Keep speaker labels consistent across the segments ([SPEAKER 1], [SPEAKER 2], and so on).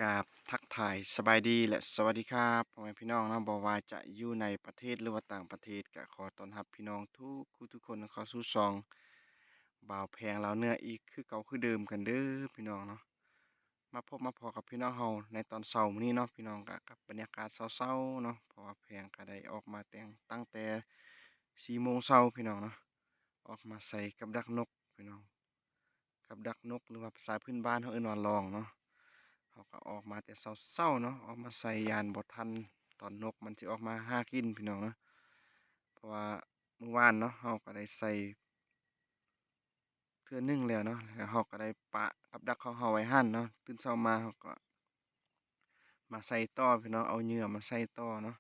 [SPEAKER 1] กราบทักทายสบายดีและสวัสดีครับพ่อแม่พี่น้องเนาะบ่ว่าจะอยู่ในประเทศหรือว่าต่างประเทศก็ขอต้อนรับพี่น้องทุกผู้ทุกคนเข้าสู่ช่องบ่าวแพงลาวเหนืออีกคือเก่าคือเดิมกันเด้อพี่น้องเนาะมาพบมาพอกับพี่น้องเฮาในตอนเช้ามื้อนี้เนาะพี่น้องก็กับบรรยากาศเช้าๆเนาะเพราะว่าแพงก็ได้ออกมาแต่งตั้งแต่4โมงเช้าพี่น้องเนาะออกมาใส่กับดักนกพี่น้องกับดักนกหรือว่าภาษาพื้นบ้านเขาเอิ้นว่าลองเนาะ เขาก็ออกมาแต่เช้าๆเนาะออกมาใส่ยานบ่ทันตอนนกมันสิออกมาหากินพี่น้องเนาะเพราะว่าเมื่อวานเนาะเราก็ได้ใส่เทื่อหนึ่งแล้วเนาะแล้วเราก็ได้ปะกับดักของเราไว้หั่นเนาะตื่นเช้ามาเราก็มาใส่ต่อพี่น้องเอาเหยื่อมาใส่ต่อเนาะ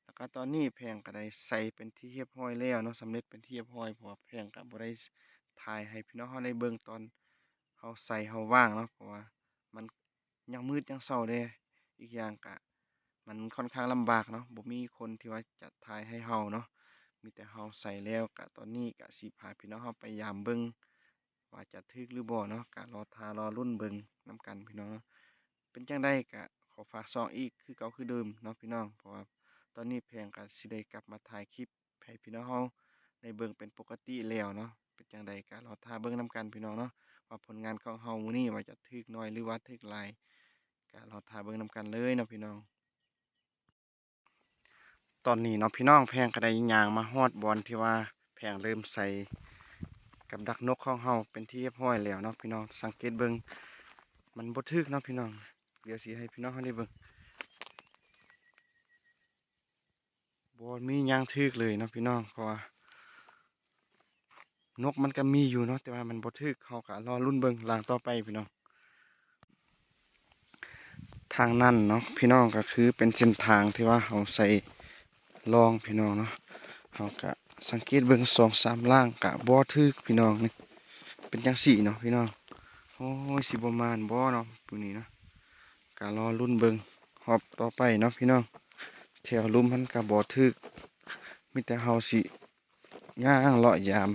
[SPEAKER 1] แล้วก็ตอนนี้แพงก็ได้ใส่เป็นที่เรียบร้อยแล้วเนาะสำเร็จเป็นที่เรียบร้อยเพราะว่าแพงก็บ่ได้ถ่ายให้พี่น้องเราได้เบิ่งตอนเราใส่เราว่างเนาะเพราะว่ามันยังมืดยังเช้าเด้อีกอย่างก็ มันค่อนข้างลำบากเนาะบ่มีคนที่ว่าจะถ่ายให้เราเนาะมีแต่เราใส่แล้วก็ตอนนี้ก็สิพาพี่น้องเราไปยามเบิ่งว่าจะถึกหรือบ่เนาะก็รอท่ารอลุ้นเบิ่งนำกันพี่น้องเนาะเป็นจั่งใดก็ขอฝากช่องอีกคือเก่าคือเดิมเนาะพี่น้องเพราะว่าตอนนี้แพงก็สิได้กลับมาถ่ายคลิปให้พี่น้องเราได้เบิ่งเป็นปกติแล้วเนาะเป็นจั่งใดก็รอท่าเบิ่งนำกันพี่น้องเนาะว่าผลงานของเรามื้อนี้ว่าจะถึกน้อยหรือว่าถึกหลายก็รอท่าเบิ่งนำกันเลยเนาะพี่น้อง ตอนนี้เนาะพี่น้องแพงก็ได้ย่างมาฮอดบอนที่ว่าแพงเริ่มใส่กับดักนกของเฮาเป็นที่เรียบร้อยแล้วเนาะพี่น้องสังเกตเบิ่งมันบ่ถึกเนาะพี่น้องเดี๋ยวสิให้พี่น้องเฮาได้เบิ่งบ่มีหยังถึกเลยเนาะพี่น้องเพราะว่านกมันก็มีอยู่เนาะแต่ว่ามันบ่ถึกเฮาก็รอลุ้นเบิ่งหลังต่อไปพี่น้องทางนั้นเนาะพี่น้องก็คือเป็นเส้นทางที่ว่าเฮาใส่ลองพี่น้องเนาะเฮาก็สังเกตเบิ่ง2-3ล่างก็บ่ถึกพี่น้องนี่เป็นจังซี่เนาะพี่น้อง โอ้ยสิบมานบ่เนาะปุ่นี้เนาะกะรอรุ่นเบิงหอบต่อไปเนาะพี่น้องแถวลุ่มมันกะบ่ถึกมีแต่เฮาสิย่างเลาะยาม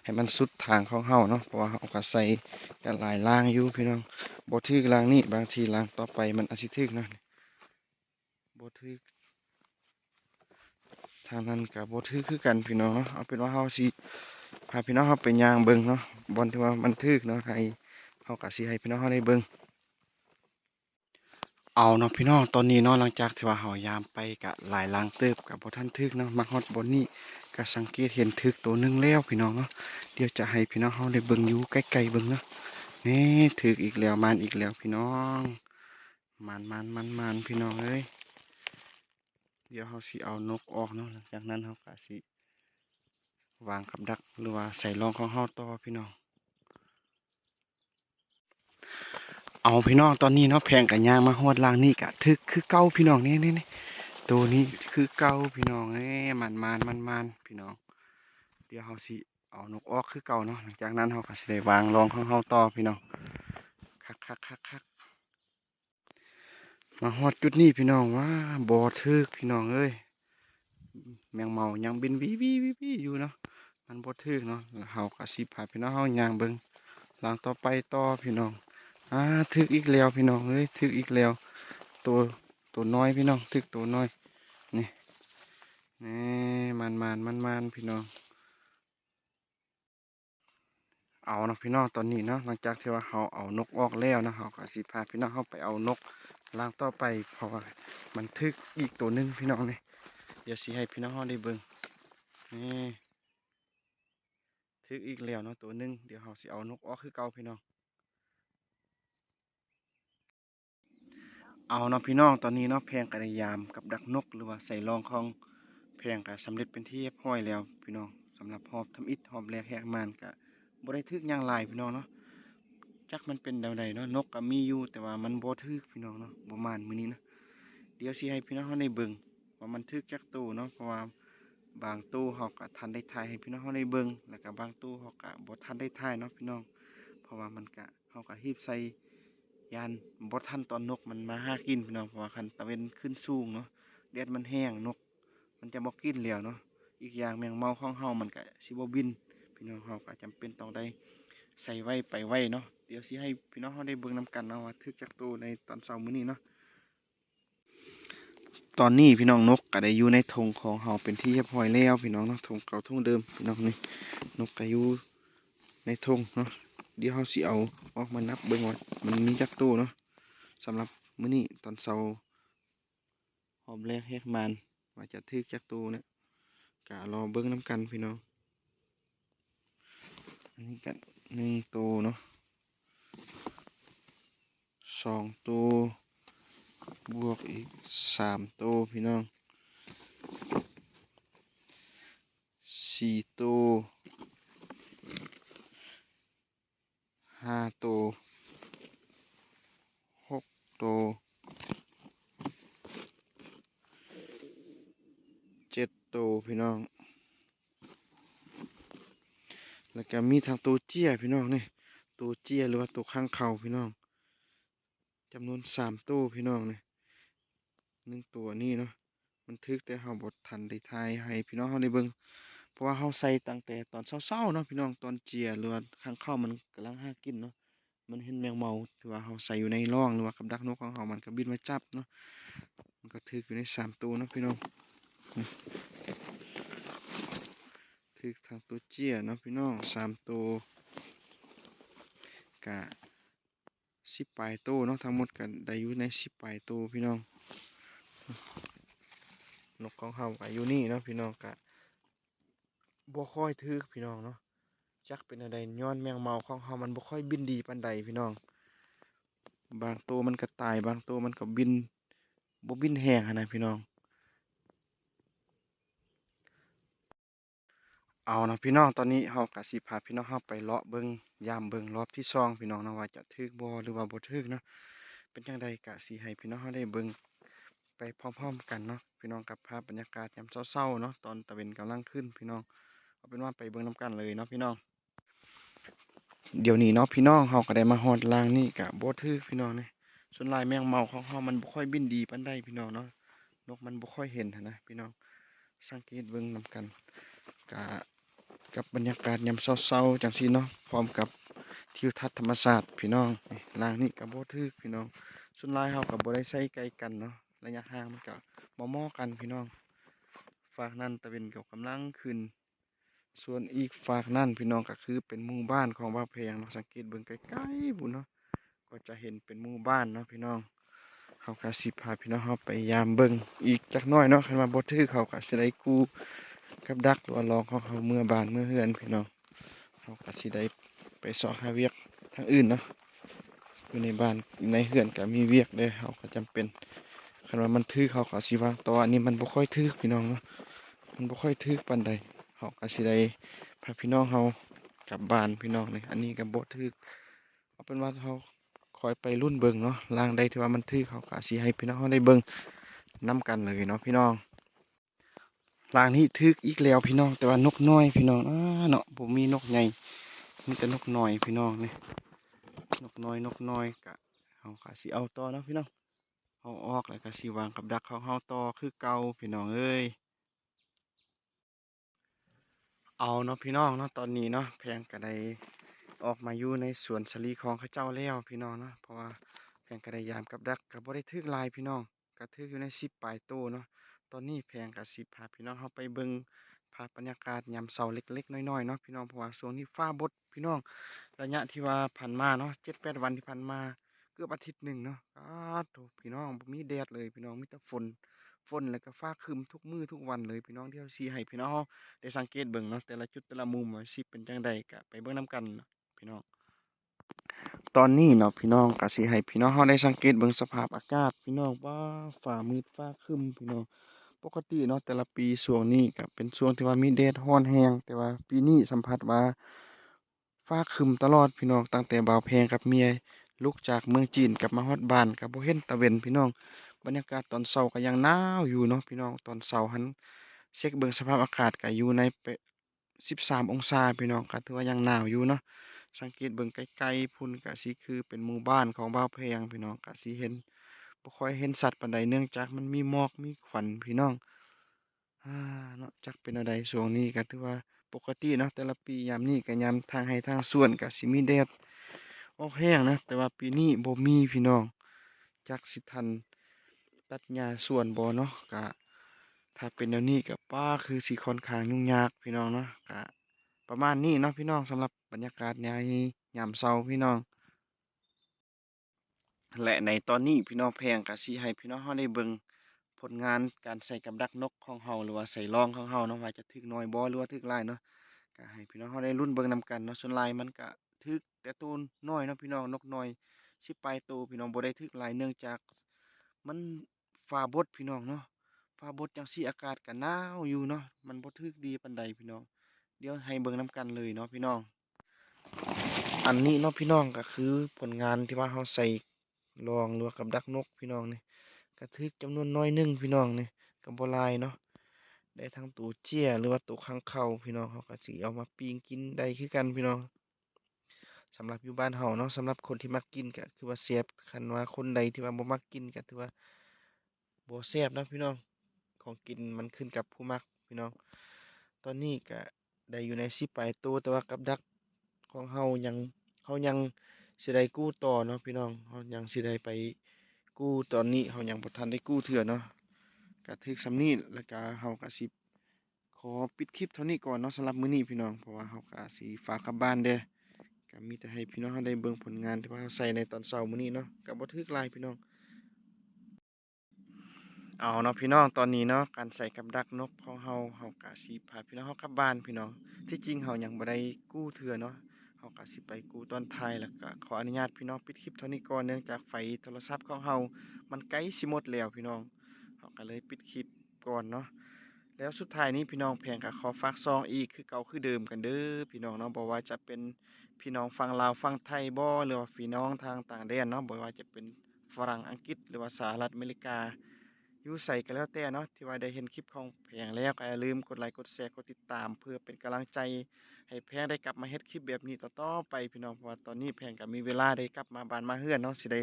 [SPEAKER 1] ให้มันสุดทางของเฮาเนาะเพราะว่าเฮาก็ใส่กันหลายล่างอยู่พี่น้องบ่ถึกล่างนี้บางทีล่างต่อไปมันอาจสิถึกนะบ่ถึกทางนั้นก็บ่ถึกคือกันพี่น้องเนาะเอาเป็นว่าเฮาสิพาพี่น้องเฮาไปย่างเบิ่งเนาะบ่อนที่ว่ามันถึกเนาะให้เฮาก็สิให้พี่น้องเฮาได้เบิ่ง เอาเนาะพี่น้องตอนนี้เนาะหลังจากที่ว่าเฮายามไปกะหลายลางเติบกับบ่ทันทึกเนาะมาฮอดบนนี้ก็สังเกตเห็นทึกตัวหนึงแล้วพี่น้องเนาะเดี๋ยวจะให้พี่น้องเฮาได้เบิ่งอยู่ใกล้ๆเบิ่งเนาะนี่ทึกอีกแล้วมานอีกแล้วพี่น้องมานพี่น้องเอ้ยเดี๋ยวเฮาสิเอานกออกเนาะหลังจากนั้นเฮาก็สิวางกับดักหรือว่าใส่รองของเฮาต่อพี่น้อง เอาพี่น้องตอนนี้เนาะแพงกับยางมาฮอดล่างนี่กะทึกคือเก่าพี่น้องนี่ตัวนี้คือเก่าพี่น้องมันพี่น้องเดี๋ยวเฮาสิเอานกออกคือเก่าเนาะหลังจากนั้นเฮาก็สิได้วางรองของเฮาต่อพี่น้องคักมาฮอดจุดนี้พี่น้องว่าบ่ทึกพี่น้องเอ้ยแมงเมายังบินวิอยู่เนาะมันบ่ทึกเนาะแล้วเฮาก็สิพาพี่น้องเฮาย่างเบิ่งหลังต่อไปต่อพี่น้อง ถึกอีกแล้วพี่น้องเอ้ยถึกอีกแล้วตัวตัวน้อยพี่น้องถึกตัวน้อยนี่นี่มันพี่น้องเอาเนาะพี่น้องตอนนี้เนาะหลังจากที่ว่าเราเอานกออกแล้วนะเราก็สิพาพี่น้องเราไปเอานกล่างต่อไปเพราะว่ามันถึกอีกตัวหนึงพี่น้องนี่เดี๋ยวสิให้พี่น้องเราได้เบิ่งนี่ถึกอีกแล้วเนาะตัวหนึงเดี๋ยวเราสิเอานกออกคือเก่าพี่น้อง เอาเนาะพี่น้องตอนนี้เนาะแพงกระยามกับดักนกหรือว่าใส่รองของแพงก็สำเร็จเป็นที่เรียบร้อยแล้วพี่น้องสำหรับหอบทำอิฐหอบแหลกแหกมานก็บ่ได้ทึกอย่างหลายพี่น้องเนาะจักมันเป็นแนวใดเนาะนกก็มีอยู่แต่ว่ามันบ่ทึกพี่น้องเนาะบ่มานมื้อนี้นะเดี๋ยวสิให้พี่น้องเฮาได้เบิ่งว่ามันทึกจักตู้เนาะเพราะว่าบางตู้เฮาก็ทันได้ถ่ายให้พี่น้องเฮาได้เบิ่งแล้วก็บางตู้เฮาก็บ่ทันได้ถ่ายเนาะพี่น้องเพราะว่ามันก็เฮาก็รีบใส่ ยานบ่ทันตอนนกมันมาหากินพี่น้องเพราะว่าคันตะเวนขึ้นสูงเนาะแดดมันแห้งนกมันจะบ่กินแล้วเนาะอีกอย่างแมงเม่าของเฮามันก็สิบ่บินพี่น้องเฮาก็จำเป็นต้องได้ ใส่ไว้ไปไว้เนาะเดี๋ยวสิให้พี่น้องเฮาได้เบิ่งนำกันเนาะว่าถึกจักโตในตอนเช้ามื้อนี้เนาะตอนนี้พี่น้องนกก็ได้อยู่ในธงของเฮาเป็นที่เรียบร้อยแล้วพี่น้องเนาะธงเก่าธงเดิมพี่น้องนี่นกก็อยู่ในธงเนาะเดี๋ยวเฮาสิเอาออกมานับเบิ่งว่ามันมีจักโตเนาะสำหรับมื้อนี้ตอนเช้าหอมแรกแฮกมานว่าจะถึกจักโตเนี่ยก็รอเบิ่งนำกันพี่น้องอันนี้ก็1โตเนาะ2โตบวกอีก3โตพี่น้อง4โต5โต6โต7โตพี่น้องแล้วก็มีทางโตเจี้ยพี่น้องนี่โตเจี้ยหรือว่าโตข้างเขาพี่น้องจำนวน3โตพี่น้องนี่1ตัวนี้เนาะมันถึกแต่เฮาบ่ทันได้ถ่ายให้พี่น้องเฮาได้เบิ่งเพราะว่าเฮาใส่ตั้งแต่ตอนเช้าๆเนาะพี่น้องตอนเจียหรือว่าข้างเข้ามันกำลังหากินเนาะมันเห็นแมงเม่าที่ว่าเฮาใส่อยู่ในร่องหรือว่ากับดักนกของเฮามันก็บินมาจับเนาะมันก็ถึกอยู่ใน3ตัวเนาะพี่น้องนี่ถึกทางตัวเจียเนาะพี่น้อง3ตัวก็10ปลายโตเนาะทั้งหมดก็ได้อยู่ใน10ปลายโตพี่น้องนกของเฮาก็อยู่นี่เนาะพี่น้องก็บ่ค่อยถึกพี่น้องเนาะจักเป็นอะไรย้อนแมงเม่าของเฮามันบ่ค่อยบินดีปานใดพี่น้องบางตัวมันก็ตายบางตัวมันก็บินบ่บินแห้งหั้นนะพี่น้องเอานะพี่น้องตอนนี้เฮาก็สิพาพี่น้องเฮาไปเลาะเบิ่งยามเบิ่งรอบที่2พี่น้องเนาะว่าจะถึกบ่หรือว่าบ่ถึกเนาะเป็นจังใดก็สิให้พี่น้องเฮาได้เบิ่งไปพร้อมๆกันเนาะพี่น้องกับภาพบรรยากาศยามเช้าๆเนาะตอนตะเวนกำลังขึ้นพี่น้องเอาเป็นว่าไปเบิ่งนำกันเลยเนาะพี่น้องเดี๋ยวนี้เนาะพี่น้องเฮาก็ได้มาฮอดลางนี่ก็บ่ถึกพี่น้องนี่ส่วนหลายแมงเม่าของเฮามันบ่ค่อยบินดีปานใดพี่น้องเนาะนกมันบ่ค่อยเห็นหั้นนะพี่น้องสังเกตเบิ่งนำกันก็กับบรรยากาศยามเช้าๆจังซี่เนาะพร้อมกับทิวทัศน์ธรรมชาติพี่น้องนี่ลางนี่ก็บ่ถึกพี่น้องส่วนหลายเฮาก็บ่ได้ใส่ไกลกันเนาะระยะห่างมันก็บ่เหมาะกันพี่น้องฝากนั้นตะเวนก็กำลังขึ้นส่วนอีกฝากนั้นพี่น้องก็คือเป็นหมู่บ้านของบ่าวแพงเนาะสังเกตเบิ่งไกลๆพุ่นเนาะก็จะเห็นเป็นหมู่บ้านเนาะพี่น้องเฮาก็สิพาพี่น้องเฮาไปยามเบิ่งอีกจักหน่อยเนาะคันว่าบ่ถึกเขาก็สิได้กู้กับดักหรือว่าลองของเขาเมื่อบ้านเมื่อเฮือนพี่น้องเขาก็สิได้ไปเสาะหาเวียกทางอื่นเนาะอยู่ในบ้านในเฮือนก็มีเวียกเด้เขาก็จำเป็นคันว่ามันถึกเขาก็สิวางต่ออันนี้มันบ่ค่อยถึกพี่น้องเนาะมันบ่ค่อยถึกปานใดเขาก็สิได้พาพี่น้องเฮากลับบ้านพี่น้องนี่อันนี้ก็บ่ถึกเอาเป็นว่าเขาคอยไปรุ่นเบิ่งเนาะลางใดที่ว่ามันถึกเขาก็สิให้พี่น้องเฮาได้เบิ่งนํกันเลยเนาะพี่น้อง ลางนี้ทึกอีกแล้วพี่น้องแต่ว่านกน้อยพี่น้องเนาะผมมีนกใหญ่มีแต่นกน้อยพี่น้องนี่นกน้อยกะเอากะสิเอาต่อเนาะพี่น้องเอาออกแล้วก็สิวางกับดักเขาเฮาต่อคือเก่าพี่น้องเอ้ยเอาเนาะพี่น้องเนาะตอนนี้เนาะแพงก็ได้ออกมาอยู่ในสวนสลีของเขาเจ้าแล้วพี่น้องเนาะเพราะว่าแพงก็ได้ยามกับดักก็บ่ได้ทึกลายพี่น้องก็ทึกอยู่ใน10ปลายโตเนาะตอนนี้แพงก็สิพาพี่น้องเฮาไปเบิ่ง ภาพบรรยากาศยามเช้าเล็กๆน้อยๆเนาะพี่น้องเพราะว่าช่วงนี้ฟ้าบดพี่น้องระยะที่ว่าผ่านมาเนาะ7-8วันที่ผ่านมาเกือบอาทิตย์หนึ่งเนาะโถพี่น้องบ่มีแดดเลยพี่น้องมีแต่ฝนแล้วก็ฟ้าครึ้มทุกมื้อทุกวันเลยพี่น้องเดี๋ยวสิให้พี่น้องได้สังเกตเบิ่งเนาะแต่ละจุดแต่ละมุมว่าสิเป็นจังใดก็ไปเบิ่งนำกันเนาะพี่น้องตอนนี้เนาะพี่น้องก็สิให้พี่น้องได้สังเกตเบิ่งสภาพอากาศพี่น้องว่าฟ้ามืดฟ้าครึ้มพี่น้อง ปกติเนาะแต่ละปีช่วงนี้ก็เป็นช่วงที่ว่ามีแดดร้อนแรงแต่ว่าปีนี้สัมผัสว่าฟ้าครึ้มตลอดพี่น้องตั้งแต่บ่าวแพงกับเมียลุกจากเมืองจีนกลับมาฮอดบ้านก็บ่เห็นตะเว้นพี่น้องบรรยากาศตอนเช้าก็ยังหนาวอยู่เนาะพี่น้องตอนเช้าหันเช็กเบิ่งสภาพอากาศก็อยู่ใน13องศาพี่น้องก็ถือว่ายังหนาวอยู่เนาะสังเกตเบิ่งไกลๆพุ่นก็สิคือเป็นหมู่บ้านของบ่าวแพงพี่น้องก็สิเห็นบ่ค่อยเห็นสัตว์ปานใดเนื่องจากมันมีหมอกมีควันพี่น้อง อาเนาะจักเป็นแนวใดช่วงนี้ก็ถือว่าป ปกติเนาะแต่ละปียามนี้ก็ยามทางไร่ทางสวนก็สิมีแดดออกแรงนะแต่ว่าปีนี้บ่มีพี่น้องจักสิทันตัดหญ้าสวนบ่เนาะก็ถ้าเป็นแนวนี้ก็ป้าคือสิค่อนข้างยุ่งยากพี่น้องเนาะก็ประมาณนี้เนาะพี่น้องสำหรับบรรยากาศยามเช้าพี่น้อง และในตอนนี้พี่น้องแพงก็สิให้พี่น้องเฮาได้เบิ่งผลงานการใส่กับดักนกของเฮาหรือว่าใส่รองของเฮาเนาะว่าจะถึกน้อยบ่หรือว่าถึกหลายเนาะก็ให้พี่น้องเฮาได้ลุ้นเบิ่งนำกันเนาะส่วนหลายมันก็ถึกแต่ตัวน้อยเนาะพี่น้องนกน้อยสิปลายตัวพี่น้องบ่ได้ถึกหลายเนื่องจากมันฟ้าบดพี่น้องเนาะฟ้าบดจังซี่อากาศก็หนาวอยู่เนาะมันบ่ถึกดีปานใดพี่น้องเดี๋ยวให้เบิ่งนำกันเลยเนาะพี่น้อง อันนี้เนาะพี่น้องก็คือผลงานที่ว่าเราใส่รองหรือว่ากับดักนกพี่น้องนี่ก็ถึกจำนวนน้อยหนึ่งพี่น้องนี่ก็บ่หลายเนาะได้ทั้งตัวเจี้ยหรือว่าตัวค้างคาวพี่น้องเขาก็สิเอามาปิ้งกินได้คือกันพี่น้องสำหรับอยู่บ้านเฮาเนาะสำหรับคนที่มักกินก็คือว่าแซ่บคันว่าคนใดที่ว่าบ่มักกินก็ถือว่าบ่แซ่บนะพี่น้องของกินมันขึ้นกับผู้มักพี่น้องตอนนี้ก็ได้อยู่ใน10ปลายตัวแต่ว่ากับดัก ของเฮายังสิได้กู้ต่อเนาะพี่น้องเฮายังสิได้ไปกู้ตอนนี้เฮายังบ่ทันได้กู้เทื่อเนาะก็ถึกส่ำนี้แล้วก็เฮาก็สิขอปิดคลิปเท่านี้ก่อนเนาะสำหรับมื้อนี้พี่น้องเพราะว่าเฮาก็สิฝากกลับบ้านเด้อก็มีแต่ให้พี่น้องเฮาได้เบิ่งผลงานที่ว่าเราใส่ในตอนเช้ามื้อนี้เนาะก็บ่ถึกหลายพี่น้อง เอาเนาะพี่น้องตอนนี้เนาะการใส่กับดักนกของเฮาก็สิพาพี่น้องเฮากลับบ้านพี่น้องที่จริงเฮายังบ่ได้กู้เทื่อเนาะเฮาก็สิไปกู้ตอนท้ายแล้วก็ขออนุญาตพี่น้องปิดคลิปเท่านี้ก่อนเนื่องจากไฟโทรศัพท์ของเฮามันใกล้สิหมดแล้วพี่น้องเฮาก็เลยปิดคลิปก่อนเนาะแล้วสุดท้ายนี้พี่น้องแพงก็ขอฝากซองอีกคือเก่าคือเดิมกันเด้อพี่น้องเนาะบ่ว่าจะเป็นพี่น้องฝั่งลาวฝั่งไทยบ่หรือว่าพี่น้องทางต่างแดนเนาะบ่ว่าจะเป็นฝรั่งอังกฤษหรือว่าสหรัฐอเมริกา อยู่ไสก็แล้วแต่เนาะที่ว่าได้เห็นคลิปของแพงแล้วก็อย่าลืมกดไลค์กดแชร์กดติดตามเพื่อเป็นกำลังใจให้แพงได้กลับมาเฮ็ดคลิปแบบนี้ต่อๆไปพี่น้องเพราะว่าตอนนี้แพงก็มีเวลาได้กลับมาบ้านมาเรือนเนาะสิได้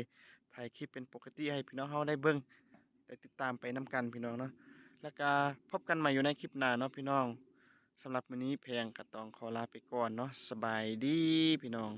[SPEAKER 1] ถ่ายคลิปเป็นปกติให้พี่น้องเฮาได้เบิ่งได้ติดตามไปนํกันพี่น้องเนาะแล้วก็พบกันใหม่อยู่ในคลิปหน้าเนาะพี่น้องสำหรับมื้อนี้แพงก็ต้องขอลาไปก่อนเนาะสบายดีพี่น้อง